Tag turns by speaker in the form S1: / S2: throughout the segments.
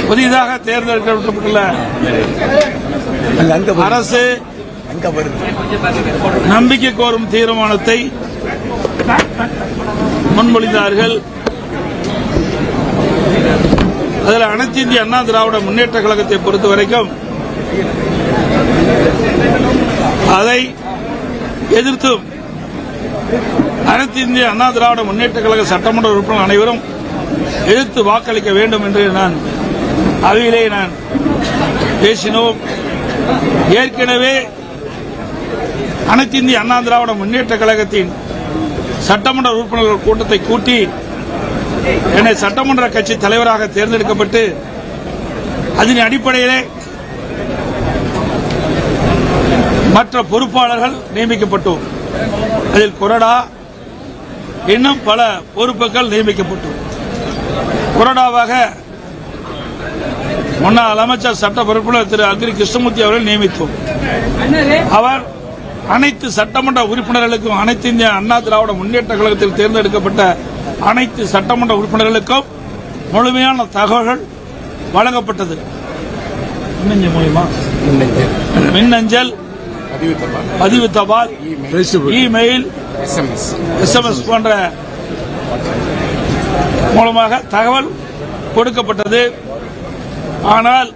S1: புதிதாக தேர்ந்தெடுக்கப்பட்டுள்ள அரசு நம்பிக்கை கோரும் தீர்மானத்தை முன்மொழிந்தார்கள். அதில் அனைத்து இந்திய அண்ணா திராவிட முன்னேற்ற கழகத்தை பொறுத்தவரைக்கும் அதை எதிர்த்தும் அனைத்து இந்திய அண்ணா திராவிட முன்னேற்ற கழக சட்டமன்ற உறுப்பினர் அனைவரும் எதிர்த்து வாக்களிக்க வேண்டும் என்று அவையிலே பேசினோம். ஏற்கனவே அனைத்து இந்திய அண்ணா திராவிட முன்னேற்ற கழகத்தின் சட்டமன்ற உறுப்பினர்கள் கூட்டத்தை கூட்டி என்னை சட்டமன்ற கட்சி தலைவராக தேர்ந்தெடுக்கப்பட்டு அதன் அடிப்படையிலே மற்ற பொறுப்பாளர்கள் நியமிக்கப்பட்டோம். அதில் கொறடா இன்னும் பல பொறுப்புகள் நியமிக்கப்பட்டோம். கொறடாவாக முன்னாள் அமைச்சர் சட்ட பொறுப்பாளர் திரு அக்ரி கிருஷ்ணமூர்த்தி அவர்கள் நியமித்தோம். அவர் அனைத்து சட்டமன்ற உறுப்பினர்களுக்கும் அனைத்து இந்திய அண்ணா திராவிட முன்னேற்ற கழகத்தில் தேர்ந்தெடுக்கப்பட்ட அனைத்து சட்டமன்ற உறுப்பினர்களுக்கும் முழுமையான தகவல்கள் வழங்கப்பட்டது. மின்னஞ்சல், பதிவு தபால், இமெயில், SMS போன்ற மூலமாக தகவல் கொடுக்கப்பட்டது. ஆனால்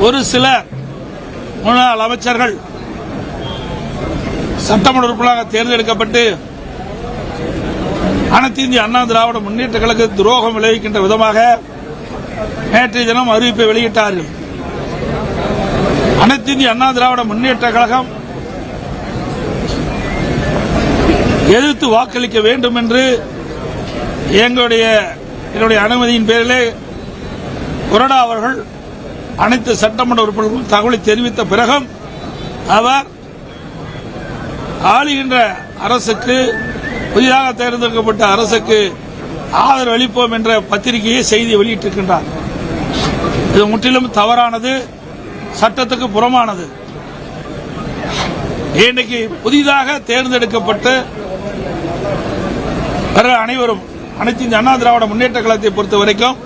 S1: ஒரு சில முன்னாள் அமைச்சர்கள் சட்டமன்ற உறுப்பினராக தேர்ந்தெடுக்கப்பட்டு அனைத்து இந்திய அண்ணா திராவிட முன்னேற்ற கழக துரோகம் விளைவிக்கின்ற விதமாக நேற்றைய தினம் அறிவிப்பை வெளியிட்டார்கள். அனைத்து இந்திய அண்ணா திராவிட முன்னேற்ற கழகம் எதிர்த்து வாக்களிக்க வேண்டும் என்று என்னுடைய அனுமதியின் பேரிலே கொறடா அவர்கள் அனைத்து சட்டமன்ற உறுப்பினர்களும் தகவலை தெரிவித்த பிறகும் அவர் ஆளுகின்ற அரசுக்கு, புதிதாக தேர்ந்தெடுக்கப்பட்ட அரசுக்கு ஆதரவு அளிப்போம் என்ற பத்திரிகையை செய்தி வெளியிட்டிருக்கின்றார். இது முற்றிலும் தவறானது, சட்டத்துக்கு புறமானது. இன்றைக்கு புதிதாக தேர்ந்தெடுக்கப்பட்டு அனைவரும் அனைத்து இந்திய அண்ணா திராவிட முன்னேற்ற கழகத்தை பொறுத்த வரைக்கும்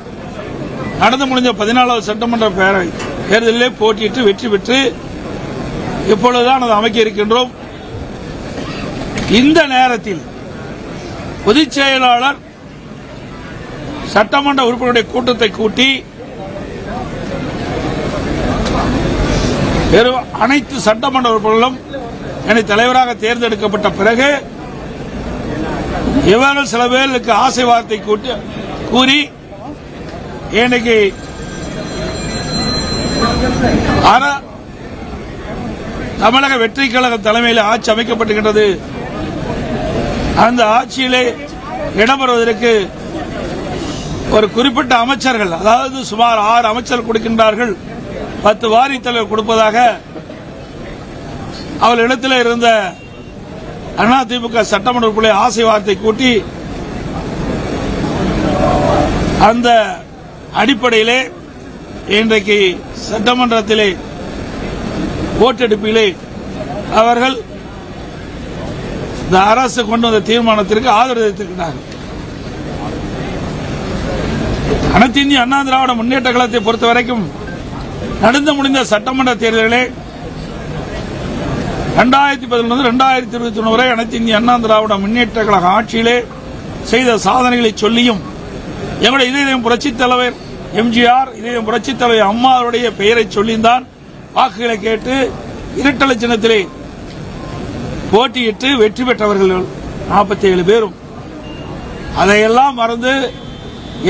S1: நடந்து முடிஞ்ச 14வது சட்டமன்ற பேரவை தேர்தலிலே போட்டியிட்டு வெற்றி பெற்று இப்பொழுதுதான் அதை அமைக்க இருக்கின்றோம். இந்த நேரத்தில் பொதுச் செயலாளர் சட்டமன்ற உறுப்பினருடைய கூட்டத்தை கூட்டி அனைத்து சட்டமன்ற உறுப்பினர்களும் என்னை தலைவராக தேர்ந்தெடுக்கப்பட்ட பிறகு இவர்கள் சில பேருக்கு ஆசை வார்த்தை கூறி இன்னைக்கு தமிழக வெற்றி கழக தலைமையில் ஆட்சி அமைக்கப்பட்டிருக்கின்றது. அந்த ஆட்சியிலே இடம்பெறுவதற்கு ஒரு குறிப்பிட்ட அமைச்சர்கள், அதாவது சுமார் 6 அமைச்சர்கள் கொடுக்கின்றார்கள், 10 வாரித் தலைவர் கொடுப்பதாக அவர்களிடத்தில் இருந்த அதிமுக சட்டமன்ற உறுப்பினர்களை ஆசை வார்த்தை கூட்டி அந்த அடிப்படையிலே இன்றைக்கு சட்டமன்றத்திலே ஓட்டெடுப்பிலே அவர்கள் இந்த அரசு கொண்டு வந்த தீர்மானத்திற்கு ஆதரவு தெரிவித்திருக்கிறார்கள். அனைத்து இந்திய அண்ணா திராவிட முன்னேற்ற கழகத்தை பொறுத்தவரைக்கும் நடந்து முடிந்த சட்டமன்ற தேர்தலிலே 2011 2021 வரை அனைத்து இந்திய அண்ணா திராவிட முன்னேற்ற கழக ஆட்சியிலே செய்த சாதனைகளை சொல்லியும் எங்களுடைய இதயம் புரட்சித் தலைவர் எம்ஜிஆர், இதயம் புரட்சித் தலைவர் அம்மாவுடைய பெயரை சொல்லித்தான் வாக்குகளை கேட்டு இரட்டலை சின்னத்திலே போட்டியிட்டு வெற்றி பெற்றவர்கள் 47 பேரும். அதையெல்லாம் மறந்து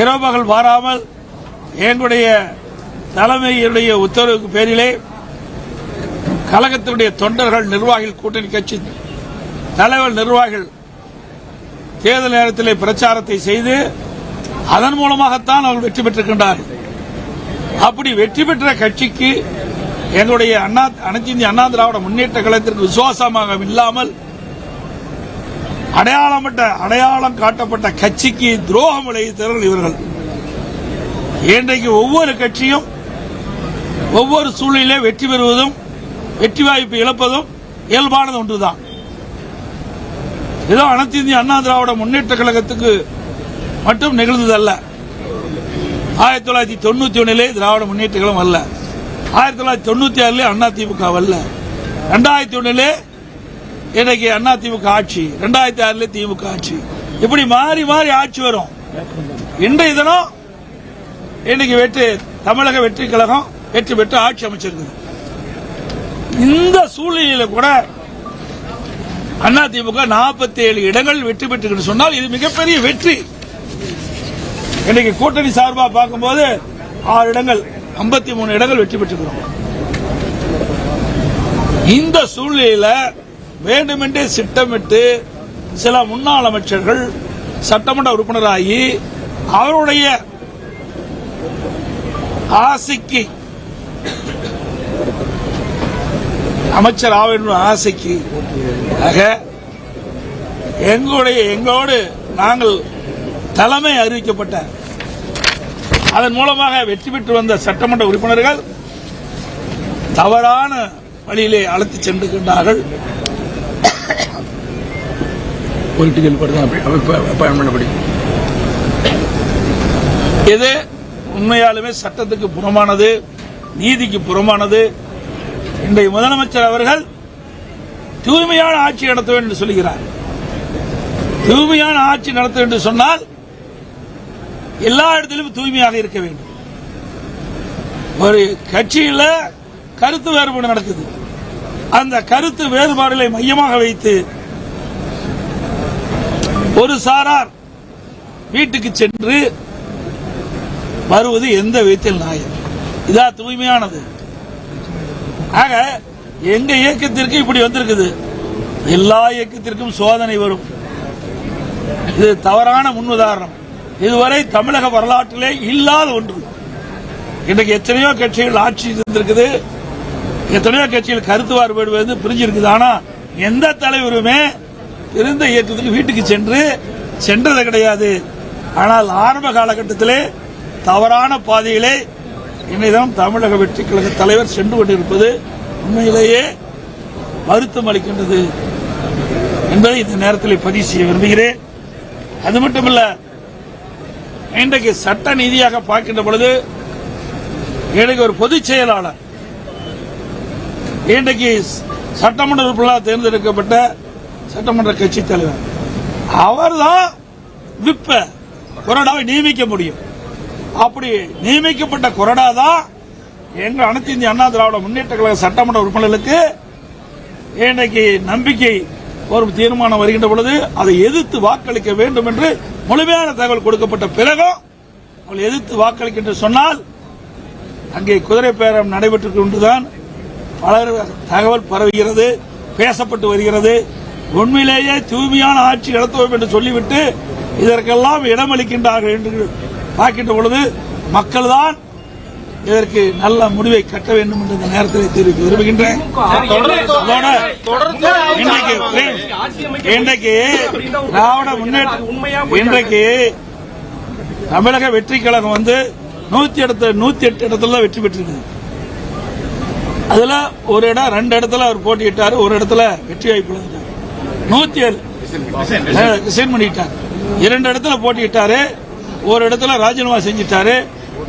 S1: இரவு பகல் மாறாமல் எங்களுடைய தலைமையுடைய உத்தரவுக்கு பேரிலே கழகத்தினுடைய தொண்டர்கள், நிர்வாகிகள், கூட்டணி கட்சி தலைவர் நிர்வாகிகள் தேர்தல் நேரத்திலே பிரச்சாரத்தை செய்து அதன் மூலமாகத்தான் அவர்கள் வெற்றி பெற்றிருக்கின்றார்கள். அப்படி வெற்றி பெற்ற கட்சிக்கு எங்களுடைய அனைத்து இந்திய அண்ணா திராவிட முன்னேற்ற கழகத்திற்கு விசுவாசமாக இல்லாமல் அடையாளம் காட்டப்பட்ட கட்சிக்கு துரோகம் விளைவித்தவர்கள் இவர்கள். இன்றைக்கு ஒவ்வொரு கட்சியும் ஒவ்வொரு சூழ்நிலையிலே வெற்றி பெறுவதும் வெற்றி வாய்ப்பு இழப்பதும் இயல்பானது ஒன்றுதான். ஏதோ அனைத்து இந்திய அண்ணா திராவிட முன்னேற்ற கழகத்துக்கு மட்டும் நிகழ்ந்ததல்ல. 1991 திராவிட முன்னேற்ற கழகம் வரல, 1996 அதிமுக வரல, 2001 இன்னைக்கு அதிமுக ஆட்சி, 2006 திமுக ஆட்சி, இப்படி மாறி மாறி ஆட்சி வரும். இன்றைய தினம் இன்னைக்கு தமிழக வெற்றி கழகம் வெற்றி பெற்று ஆட்சி அமைச்சிருக்குது. இந்த சூழ்நிலையில கூட அதிமுக 47 இடங்கள் வெற்றி பெற்று சொன்னால் இது மிகப்பெரிய வெற்றி. இன்னைக்கு கூட்டணி சார்பா பார்க்கும்போது 6 இடங்கள் 53 இடங்கள் வெற்றி பெற்றிருக்கிறோம். இந்த சூழ்நிலையில வேண்டுமென்றே திட்டமிட்டு சில முன்னாள் அமைச்சர்கள் சட்டமன்ற உறுப்பினராகி அவருடைய ஆசைக்கு அமைச்சர் ஆவேன் ஆசைக்கு எங்களோடு நாங்கள் தலைமை அறிவிக்கப்பட்ட அதன் மூலமாக வெற்றி பெற்று வந்த சட்டமன்ற உறுப்பினர்கள் தவறான வழியிலே அழைத்து சென்றிருக்கின்றார்கள். இது உண்மையாலுமே சட்டத்துக்கு புறமானது, நீதிக்கு புறமானது. இன்றைய முதலமைச்சர் அவர்கள் தூய்மையான ஆட்சி நடத்த வேண்டும் என்று சொல்கிறார். தூய்மையான ஆட்சி நடத்த வேண்டும் என்று சொன்னால் எல்லா இடத்திலும் தூய்மையாக இருக்க வேண்டும். ஒரு கட்சியில் கருத்து வேறுபாடு நடக்குது, அந்த கருத்து வேறுபாடுகளை மையமாக வைத்து ஒரு சாரார் வீட்டுக்கு சென்று வருவது எந்த விதத்தில் நியாயம்? இதா தூய்மையானது? ஆக எங்க இயக்கத்திற்கு இப்படி வந்திருக்குது, எல்லா இயக்கத்திற்கும் சோதனை வரும். இது தவறான முன்னுதாரணம். இதுவரை தமிழக வரலாற்றிலே இல்லாத ஒன்று. இன்றைக்கு எத்தனையோ கட்சிகள் ஆட்சி இருந்திருக்குது, எத்தனையோ கட்சிகள் கருத்து வேறுபாடு பிரிஞ்சிருக்குது. ஆனா எந்த தலைவருமே இருந்த இயக்கத்துக்கு வீட்டுக்கு சென்றது கிடையாது. ஆனால் ஆரம்ப காலகட்டத்திலே தவறான பாதையிலே இன்றைதான் தமிழக வெற்றி கழக தலைவர் சென்று கொண்டிருப்பது உண்மையிலேயே வருத்தம் அளிக்கின்றது என்பதை இந்த நேரத்தில் பதிவு செய்ய விரும்புகிறேன். அது மட்டுமல்ல, இன்றைக்கு சட்ட நீதியாக பார்க்கின்ற பொழுது இன்றைக்கு ஒரு பொதுச் செயலாளர், இன்றைக்கு சட்டமன்ற உறுப்பினராக தேர்ந்தெடுக்கப்பட்ட சட்டமன்ற கட்சி தலைவர், அவர்தான் விப்ப கொறடாவை நியமிக்க முடியும். அப்படி நியமிக்கப்பட்ட கொறடா தான் எங்கள் அனைத்து இந்திய அண்ணா திராவிட முன்னேற்ற கழக சட்டமன்ற உறுப்பினர்களுக்கு இன்றைக்கு நம்பிக்கை ஒரு தீர்மானம் வருகின்ற பொழுது அதை எதிர்த்து வாக்களிக்க வேண்டும் என்று முழுமையான தகவல் கொடுக்கப்பட்ட பிறகும் அவள் எதிர்த்து வாக்களிக்கின்ற சொன்னால் அங்கே குதிரை பேரம் நடைபெற்றுக் கொண்டுதான் பலர் தகவல் பரவுகிறது, பேசப்பட்டு வருகிறது. உண்மையிலேயே தூய்மையான ஆட்சி நடத்துவோம் என்று சொல்லிவிட்டு இதற்கெல்லாம் இடமளிக்கின்றார்கள் என்று பார்க்கின்ற பொழுது மக்கள் தான் இதற்கு நல்ல முடிவை கட்ட வேண்டும் என்று இந்த நேரத்தில் தெரிவிக்க விரும்புகின்றேன். இன்றைக்கு திராவிட முன்னேற்ற இன்றைக்கு தமிழக வெற்றி கழகம் 108 இடத்துல வெற்றி பெற்றிருக்கு. அதுல ஒரு இடம் 2 இடத்துல அவர் போட்டியிட்டார், ஒரு இடத்துல வெற்றி வாய்ப்பு 107 ரிசைன் பண்ணிட்டார். 2 இடத்துல போட்டியிட்டாரு, ஒரு இடத்துல ராஜினாமா செஞ்சிட்டாரு.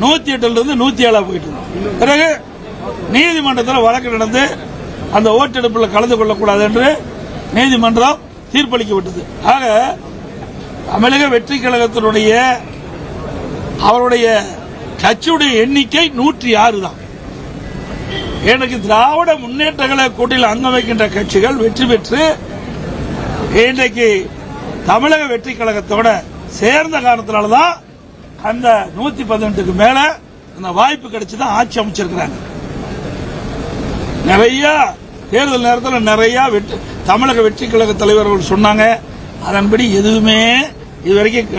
S1: 108 இருந்து 107 போயிட்டு பிறகு நீதிமன்றத்தில் வழக்கு நடந்து அந்த ஓட்டெடுப்பில் கலந்து கொள்ளக்கூடாது என்று நீதிமன்றம் தீர்ப்பளிக்கப்பட்டது. ஆக தமிழக வெற்றி கழகத்தினுடைய அவருடைய கட்சியுடைய எண்ணிக்கை 106 தான். எனக்கு திராவிட முன்னேற்ற கழக கூட்டணியில் அங்கம் வைக்கின்ற கட்சிகள் வெற்றி பெற்று இன்றைக்கு தமிழக வெற்றி கழகத்தோட சேர்ந்த காரணத்தினால்தான் அந்த 118க்கு மேல அந்த வாய்ப்பு கிடைச்சுதான் ஆட்சி அமைச்சிருக்கிறாங்க. நிறைய தேர்தல் நேரத்தில் நிறைய தமிழக வெற்றி கழக தலைவர்கள் சொன்னாங்க. அதன்படி எதுவுமே இதுவரைக்கும்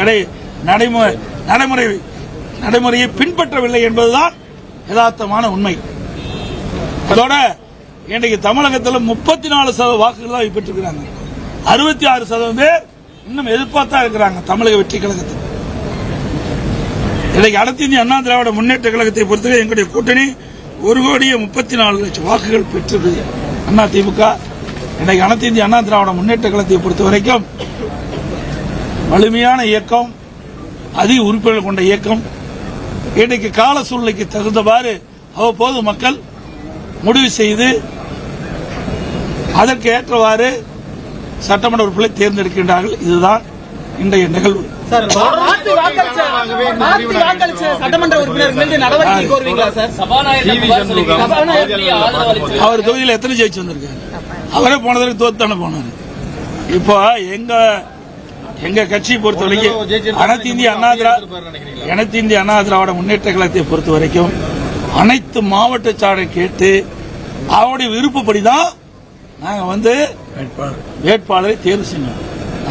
S1: நடைமுறையை பின்பற்றவில்லை என்பதுதான் யதார்த்தமான உண்மை. அதோட இன்றைக்கு தமிழகத்தில் 34% வாக்குகள் தான் பெற்றிருக்கிறாங்க. 66% பேர் இன்னும் எதிர்பார்த்தா இருக்கிறாங்க தமிழக வெற்றி கழகத்தில். இன்றைக்கு அனைத்து இந்திய அண்ணா திராவிட முன்னேற்ற கழகத்தை பொறுத்தவரை எங்களுடைய கூட்டணி 1,34,00,000 வாக்குகள் பெற்றது. அண்ணா திமுக இன்றைக்கு அனைத்து இந்திய அண்ணா திராவிட முன்னேற்ற கழகத்தை பொறுத்த வரைக்கும் வலிமையான இயக்கம், அதிக உறுப்பினர்கள் கொண்ட இயக்கம். இன்றைக்கு கால சூழ்நிலைக்கு தகுந்தவாறு அவ்வப்போது மக்கள் முடிவு செய்து அதற்கு ஏற்றவாறு சட்டமன்ற உறுப்பினர்களை தேர்ந்தெடுக்கின்றார்கள். இதுதான் இன்றைய நிகழ்வு. அவர் தொகுதியில் எத்தனை ஜெயிச்சு வந்திருக்காரு? அவரே போனதற்கு தோத்தான போனாரு. இப்போ எங்க கட்சியை பொறுத்த வரைக்கும் அனைத்து இந்திய அண்ணா திராவிட முன்னேற்ற கழகத்தை பொறுத்த வரைக்கும் அனைத்து மாவட்ட சாரை கேட்டு அவருடைய விருப்பப்படிதான் நாங்க வேட்பாளரை தேர்வு செய்யணும்.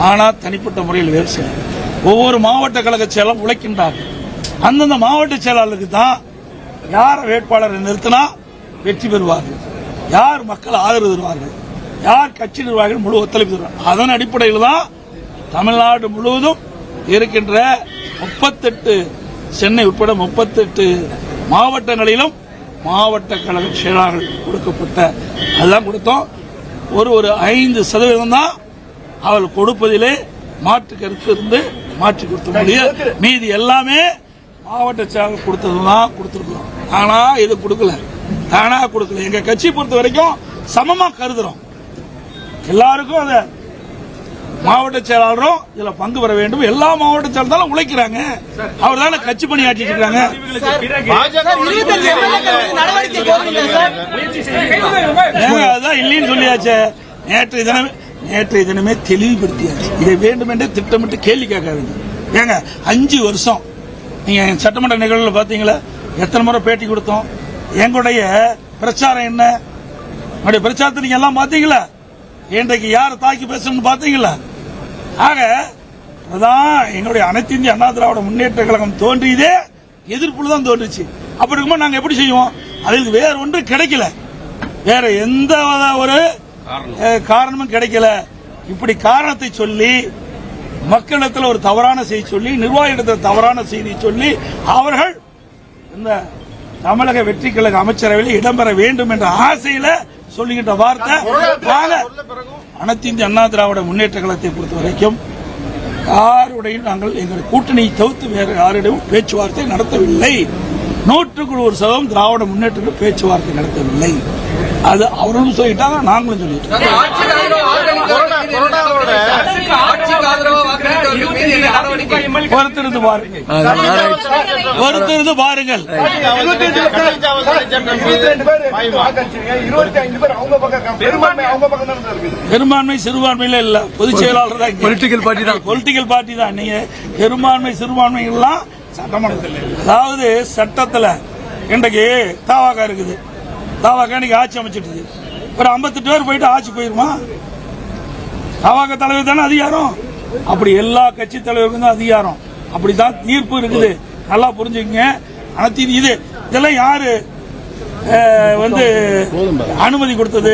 S1: ஆனா தனிப்பட்ட முறையில் வேறு செய்யணும். ஒவ்வொரு மாவட்ட கழக செயலும் உழைக்கின்றார்கள். அந்தந்த மாவட்ட செயலாளருக்கு தான் யார் வேட்பாளரை நிறுத்தினா வெற்றி பெறுவார்கள், யார் மக்கள் ஆதரவு தருவார்கள், யார் கட்சி நிர்வாகிகள் முழு ஒத்துழைப்பு தருவார்கள். அதன் அடிப்படையில் தான் தமிழ்நாடு முழுவதும் இருக்கின்ற 38 சென்னை உட்பட 38 மாவட்டங்களிலும் மாவட்ட கழக செயலாளர்கள் கொடுக்கப்பட்ட அதுதான் கொடுத்தோம். ஒரு 5% தான் அவர்கள் கொடுப்பதிலே மாற்று கருத்து இருந்து மாற்றி கொடுத்த முடியும். மீதி எல்லாமே மாவட்ட செயலாளர் கொடுத்ததுதான் கொடுத்திருக்கிறோம். ஆனா இது கொடுக்கல, தானா கொடுக்கல. எங்க கட்சி பொறுத்த வரைக்கும் சமமா கருதுறோம். எல்லாருக்கும் அத மாவட்ட செயலாளரும் இதுல பங்கு பெற வேண்டும். எல்லா மாவட்ட செயலாளரும் உழைக்கிறாங்க. அவர் தானே கட்சி பணி ஆற்றிட்டு இருக்காங்க. அதான் இல்லைன்னு சொல்லியாச்சு. நேற்றைய தினமே தெளிவுபடுத்தியாச்சு. இதை வேண்டும் என்று திட்டமிட்டு கேள்வி கேட்காதீங்க. ஏங்க 5 வருஷம் நீங்க சட்டமன்ற நிகழ்வுல பாத்தீங்களா? எத்தனை முறை பேட்டி கொடுத்தோம்? எங்களுடைய பிரச்சாரம் என்ன? என்னுடைய பிரச்சாரத்தை நீங்க எல்லாம் பாத்தீங்களா? இன்றைக்கு யாரை தாக்கி பேசணும்னு பாத்தீங்களா? ஆக அதான் எங்களுடைய அனைத்து இந்திய அண்ணா திராவிட முன்னேற்ற கழகம் தோன்றியதே எதிர்ப்புல தான் தோன்றுச்சு. அப்படி இருக்கும்போது நாங்க எப்படி செய்வோம்? அதுக்கு வேற ஒன்று கிடைக்கல, வேற எந்த ஒரு காரணமும் கிடைக்கல. இப்படி காரணத்தை சொல்லி மக்களிடத்தில் ஒரு தவறான செய்தி சொல்லி, நிர்வாகிடத்தில் தவறான செய்தி சொல்லி அவர்கள் இந்த தமிழக வெற்றி கழக அமைச்சரவையில் இடம்பெற வேண்டும் என்ற ஆசையில சொல்லுகின்ற வார்த்தை. அனைத்து இந்திய அண்ணா திராவிட முன்னேற்ற கழகத்தை பொறுத்த வரைக்கும் யாருடையும் நாங்கள் எங்கள் கூட்டணியை தவிர்த்து வேறு யாரிடையும் பேச்சுவார்த்தை நடத்தவில்லை. 100% திராவிட முன்னேற்ற பேச்சுவார்த்தை நடத்தவில்லை. அது அவர்களும் சொல்லிட்டாங்க, நாங்களும் சொல்லிட்டோம். பொறுத்திருந்து பாருங்கள். பெரும்பான்மை சிறுபான்மையில இல்ல, பொதுச் செயலாளர் தான், பொலிட்டிக்கல் பார்ட்டி தான். நீங்க பெரும்பான்மை சிறுபான்மை எல்லாம் சட்டமன்றத்தில், அதாவது சட்டத்தில் இன்றைக்கு தாவாக்கா இருக்குது. தாவாக்கா இன்னைக்கு ஆட்சி அமைச்சிட்டு ஒரு 58 பேர் போயிட்டு ஆட்சி போயிருமா? தாவாக்கா தலைவர் தானே அதிகாரம். அப்படி எல்லா கட்சி தலைவருக்கும் தான் அதிகாரம். அப்படித்தான் தீர்ப்பு இருக்குது. நல்லா புரிஞ்சுக்கங்க. அனைத்து இதெல்லாம் யாரு அனுமதி கொடுத்தது?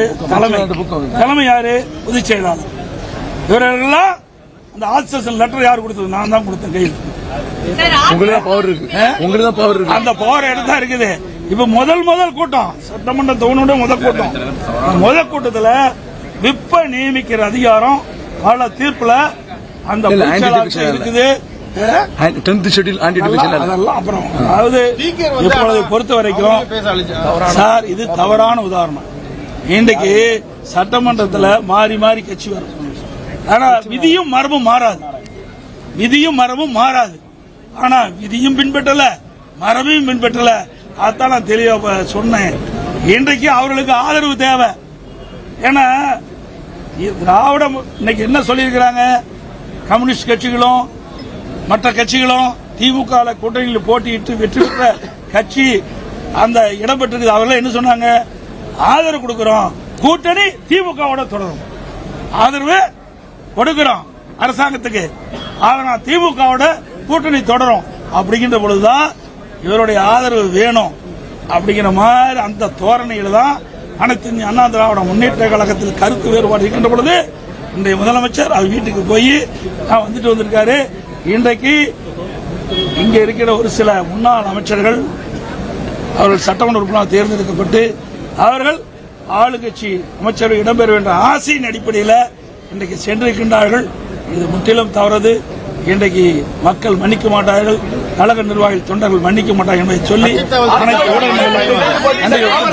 S1: தலைமை யாரு? பொதுச் செயலாளர். இவரெல்லாம் அந்த ஆக்சன் லெட்டர் யார் கொடுத்தது? நான் தான் கொடுத்தேன் கையில். அந்த பவர் எடுத்தா இருக்குது. இப்ப முதல் கூட்டம் சட்டமன்ற தோணுடைய முதல் கூட்டத்தில் விப்ப நியமிக்கிற அதிகாரம் பல தீர்ப்புல அந்த இருக்குது. அப்புறம் அதாவது இப்பொழுது பொறுத்த வரைக்கும் சார் இது தவறான உதாரணம். இன்றைக்கு சட்டமன்றத்தில் மாறி கட்சி வரும். ஆனா விதியும் மரபும் மாறாது. ஆனா விதியும் பின்பற்றல, மரபையும் பின்பற்றல. அதான் நான் தெளிவா சொன்னேன். இன்றைக்கு அவர்களுக்கு ஆதரவு தேவை. ஏன்னா திராவிடம் இன்னைக்கு என்ன சொல்லியிருக்கிறாங்க? கம்யூனிஸ்ட் கட்சிகளும் மற்ற கட்சிகளும் திமுக கூட்டணியில் போட்டியிட்டு வெற்றி பெற்ற கட்சி அந்த இடம் பெற்றிருக்கு. அவர்கள் என்ன சொன்னாங்க? ஆதரவு கொடுக்கிறோம், கூட்டணி திமுகவோட தொடரும், ஆதரவு கொடுக்கிறோம் அரசாங்கத்துக்கு, அதனால் திமுகவோட கூட்டணி தொடரும். அப்படிங்கிற பொழுதுதான் இவருடைய ஆதரவு வேணும். அப்படிங்கிற மாதிரி அந்த தோரணையில தான் அனைத்து இந்திய அண்ணா திராவிட முன்னேற்ற கழகத்தில் கருத்து வேறுபாடு இருக்கின்ற பொழுது இன்றைய முதலமைச்சர் அவர் வீட்டுக்கு போய் வந்திருக்காரு. இன்றைக்கு இங்க இருக்கிற ஒரு சில முன்னாள் அமைச்சர்கள் அவர்கள் சட்டமன்ற உறுப்பினராக தேர்ந்தெடுக்கப்பட்டு அவர்கள் ஆளுங்கட்சி அமைச்சர்கள் இடம்பெற வேண்டிய ஆசையின் அடிப்படையில் இன்றைக்கு சென்றிருக்கின்றார்கள். இது முற்றிலும் தவறது. இன்றைக்கு மக்கள் மன்னிக்க மாட்டார்கள், கழக நிர்வாகிகள் தொண்டர்கள் மன்னிக்க மாட்டார்கள் என்பதை சொல்லி அனைத்து ஊடகங்களுக்கும்